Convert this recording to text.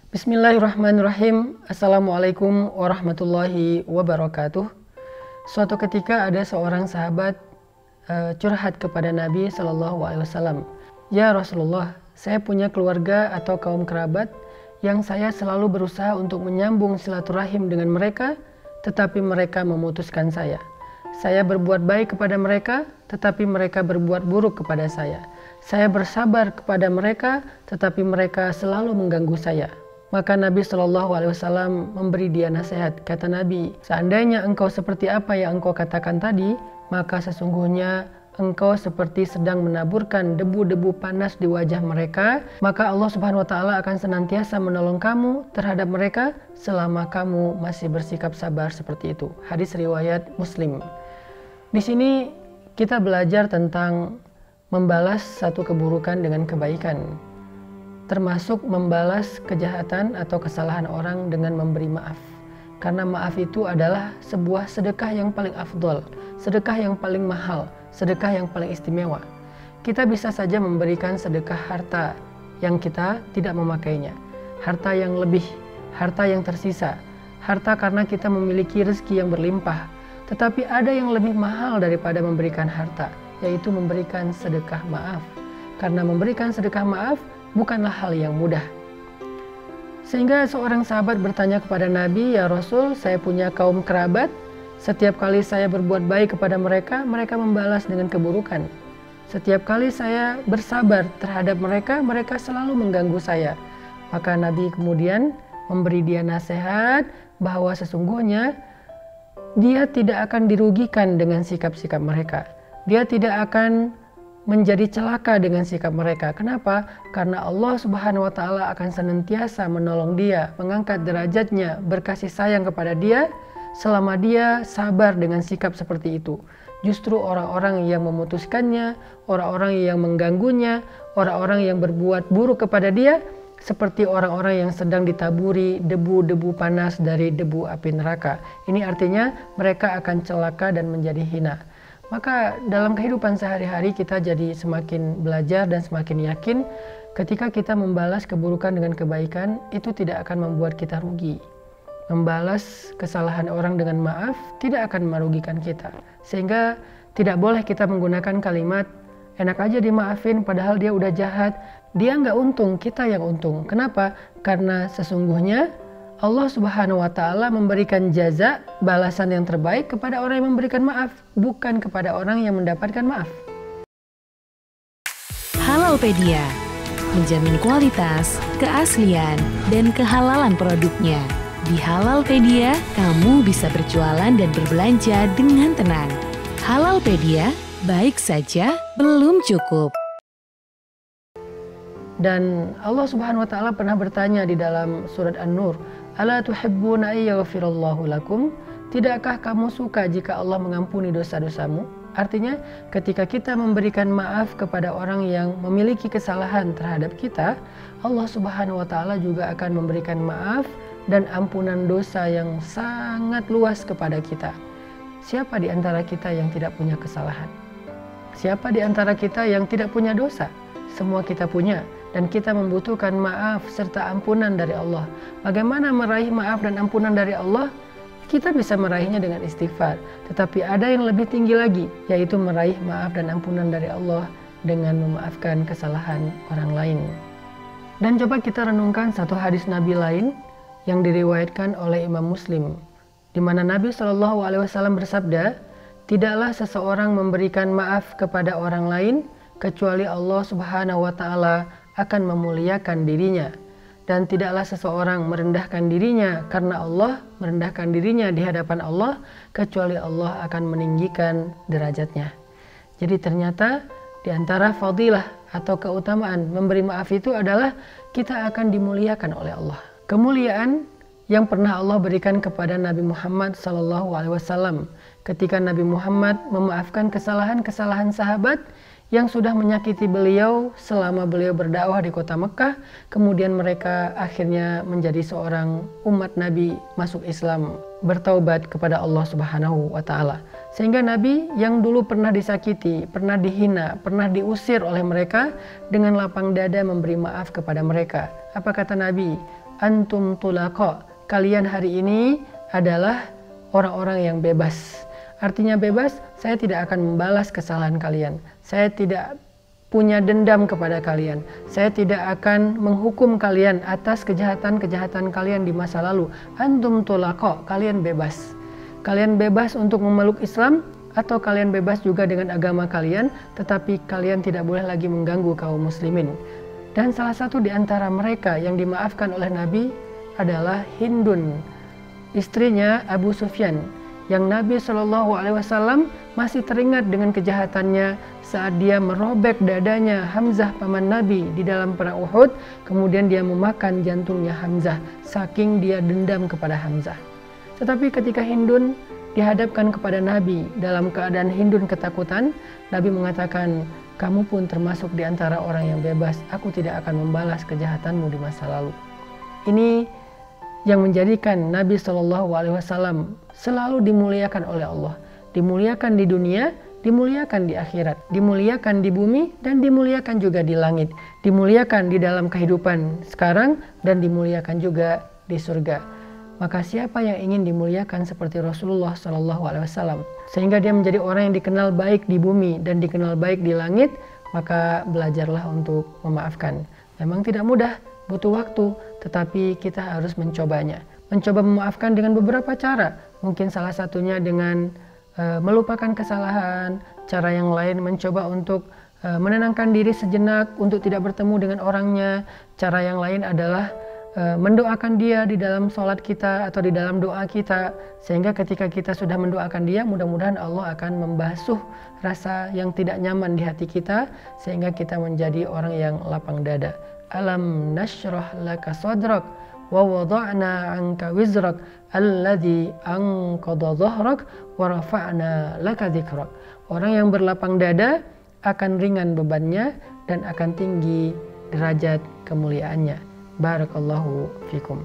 Bismillahirrahmanirrahim. Assalamualaikum warahmatullahi wabarakatuh. Suatu ketika ada seorang sahabat curhat kepada Nabi SAW. Ya Rasulullah, saya punya keluarga atau kaum kerabat yang saya selalu berusaha untuk menyambung silaturahim dengan mereka, tetapi mereka memutuskan saya. Saya berbuat baik kepada mereka, tetapi mereka berbuat buruk kepada saya. Saya bersabar kepada mereka, tetapi mereka selalu mengganggu saya. Maka Nabi SAW memberi dia nasihat. Kata Nabi, seandainya engkau seperti apa yang engkau katakan tadi, maka sesungguhnya engkau seperti sedang menaburkan debu-debu panas di wajah mereka, maka Allah Subhanahu wa Ta'ala akan senantiasa menolong kamu terhadap mereka selama kamu masih bersikap sabar seperti itu. Hadis riwayat Muslim. Di sini kita belajar tentang membalas satu keburukan dengan kebaikan, termasuk membalas kejahatan atau kesalahan orang dengan memberi maaf. Karena maaf itu adalah sebuah sedekah yang paling afdol, sedekah yang paling mahal, sedekah yang paling istimewa. Kita bisa saja memberikan sedekah harta yang kita tidak memakainya, harta yang lebih, harta yang tersisa, harta karena kita memiliki rezeki yang berlimpah. Tetapi ada yang lebih mahal daripada memberikan harta, yaitu memberikan sedekah maaf. Karena memberikan sedekah maaf bukanlah hal yang mudah. Sehingga seorang sahabat bertanya kepada Nabi, ya Rasul, saya punya kaum kerabat. Setiap kali saya berbuat baik kepada mereka, mereka membalas dengan keburukan. Setiap kali saya bersabar terhadap mereka, mereka selalu mengganggu saya. Maka Nabi kemudian memberi dia nasihat bahwa sesungguhnya dia tidak akan dirugikan dengan sikap-sikap mereka. Dia tidak akan menjadi celaka dengan sikap mereka. Kenapa? Karena Allah Subhanahu wa Ta'ala akan senantiasa menolong dia, mengangkat derajatnya, berkasih sayang kepada dia selama dia sabar dengan sikap seperti itu. Justru orang-orang yang memutuskannya, orang-orang yang mengganggunya, orang-orang yang berbuat buruk kepada dia, seperti orang-orang yang sedang ditaburi debu-debu panas dari debu api neraka. Ini artinya mereka akan celaka dan menjadi hina. Maka dalam kehidupan sehari-hari kita jadi semakin belajar dan semakin yakin ketika kita membalas keburukan dengan kebaikan, itu tidak akan membuat kita rugi. Membalas kesalahan orang dengan maaf tidak akan merugikan kita. Sehingga tidak boleh kita menggunakan kalimat enak aja dimaafin padahal dia udah jahat. Dia nggak untung, kita yang untung. Kenapa? Karena sesungguhnya Allah Subhanahu wa Ta'ala memberikan jaza, balasan yang terbaik kepada orang yang memberikan maaf, bukan kepada orang yang mendapatkan maaf. Halalpedia menjamin kualitas, keaslian, dan kehalalan produknya. Di Halalpedia, kamu bisa berjualan dan berbelanja dengan tenang. Halalpedia, baik saja belum cukup. Dan Allah Subhanahu wa Ta'ala pernah bertanya di dalam surat An-Nur, Ala tuhibbuna ayyaghfirallahu lakum? Tidakkah kamu suka jika Allah mengampuni dosa-dosamu? Artinya, ketika kita memberikan maaf kepada orang yang memiliki kesalahan terhadap kita, Allah Subhanahu wa Ta'ala juga akan memberikan maaf dan ampunan dosa yang sangat luas kepada kita. Siapa di antara kita yang tidak punya kesalahan? Siapa di antara kita yang tidak punya dosa? Semua kita punya. Dan kita membutuhkan maaf serta ampunan dari Allah. Bagaimana meraih maaf dan ampunan dari Allah? Kita bisa meraihnya dengan istighfar. Tetapi ada yang lebih tinggi lagi, yaitu meraih maaf dan ampunan dari Allah dengan memaafkan kesalahan orang lain. Dan coba kita renungkan satu hadis Nabi lain yang diriwayatkan oleh Imam Muslim, di mana Nabi SAW bersabda, tidaklah seseorang memberikan maaf kepada orang lain kecuali Allah Subhanahu wa Ta'ala akan memuliakan dirinya, dan tidaklah seseorang merendahkan dirinya karena Allah merendahkan dirinya di hadapan Allah kecuali Allah akan meninggikan derajatnya. Jadi ternyata di antara fadilah atau keutamaan memberi maaf itu adalah kita akan dimuliakan oleh Allah. Kemuliaan yang pernah Allah berikan kepada Nabi Muhammad SAW ketika Nabi Muhammad memaafkan kesalahan-kesalahan sahabat yang sudah menyakiti beliau selama beliau berdakwah di kota Mekah, kemudian mereka akhirnya menjadi seorang umat Nabi masuk Islam, bertaubat kepada Allah Subhanahu wa Ta'ala. Sehingga Nabi yang dulu pernah disakiti, pernah dihina, pernah diusir oleh mereka, dengan lapang dada memberi maaf kepada mereka. Apa kata Nabi? antum tulaqa. Kalian hari ini adalah orang-orang yang bebas. Artinya bebas, saya tidak akan membalas kesalahan kalian. Saya tidak punya dendam kepada kalian. Saya tidak akan menghukum kalian atas kejahatan-kejahatan kalian di masa lalu. Antum tulaqa, kalian bebas. Kalian bebas untuk memeluk Islam atau kalian bebas juga dengan agama kalian, tetapi kalian tidak boleh lagi mengganggu kaum muslimin. Dan salah satu di antara mereka yang dimaafkan oleh Nabi adalah Hindun, istrinya Abu Sufyan, yang Nabi SAW masih teringat dengan kejahatannya saat dia merobek dadanya Hamzah paman Nabi di dalam perang Uhud, kemudian dia memakan jantungnya Hamzah saking dia dendam kepada Hamzah. Tetapi ketika Hindun dihadapkan kepada Nabi dalam keadaan Hindun ketakutan, Nabi mengatakan, kamu pun termasuk di antara orang yang bebas, aku tidak akan membalas kejahatanmu di masa lalu. Ini yang menjadikan Nabi SAW selalu dimuliakan oleh Allah. Dimuliakan di dunia, dimuliakan di akhirat, dimuliakan di bumi, dan dimuliakan juga di langit. Dimuliakan di dalam kehidupan sekarang, dan dimuliakan juga di surga. Maka siapa yang ingin dimuliakan seperti Rasulullah SAW, sehingga dia menjadi orang yang dikenal baik di bumi dan dikenal baik di langit, maka belajarlah untuk memaafkan. Memang tidak mudah, butuh waktu, tetapi kita harus mencobanya. Mencoba memaafkan dengan beberapa cara. Mungkin salah satunya dengan melupakan kesalahan. Cara yang lain mencoba untuk menenangkan diri sejenak untuk tidak bertemu dengan orangnya. Cara yang lain adalah mendoakan dia di dalam sholat kita atau di dalam doa kita. Sehingga ketika kita sudah mendoakan dia, mudah-mudahan Allah akan membasuh rasa yang tidak nyaman di hati kita, sehingga kita menjadi orang yang lapang dada. Alam nashrah laka sadrak wa wada'na anka wizrak alladhi anqadha dhahrak wa rafa'na laka dhikrak. Orang yang berlapang dada akan ringan bebannya dan akan tinggi derajat kemuliaannya. Barakallahu fikum.